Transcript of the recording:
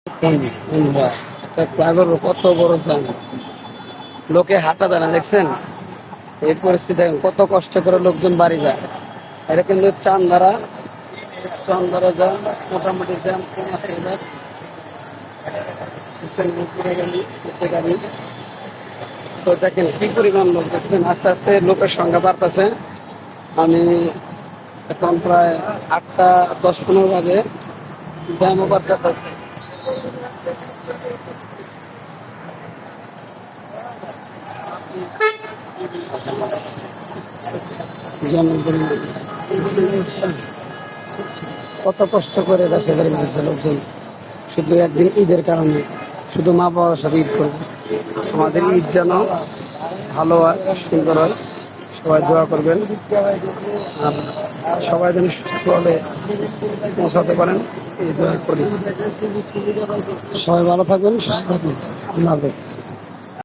একটা ফ্লাইওভার কত বড় জ্যাম, লোকে হাঁটা যায় না, দেখছেন এই পরিস্থিতি কত কষ্ট করে লোকজন বাড়ি যায়। এটা কিন্তু চান্দারা জ্যাম, মোটামুটি জ্যাম কম আছে এবার। দেখছেন উপরে গাড়ি নিচে গাড়ি, তো দেখেন কি পরিমাণ লোক, দেখছেন আস্তে আস্তে লোকের সংখ্যা বাড়তেছে। আমি এখন প্রায় 8টা 10-15 বাজে, জ্যামও বাড়তেছে। জ্যামের পরিমাণ দেখছেন অবস্থা। কত কষ্ট করে দেশে বেড়ে যেতেছে লোকজন, শুধু একদিন ঈদের কারণে, শুধু মা বাবার সাথে ঈদ করবো। আমাদের ঈদ যেন ভালো হয়, সুন্দর হয়, সবাই দোয়া করবেন। আর সবাই যেন সুস্থভাবে পৌঁছাতে পারেন এই দোয়া করি। সবাই ভালো থাকবেন, সুস্থ থাকবেন। আল্লাহ হাফেজ।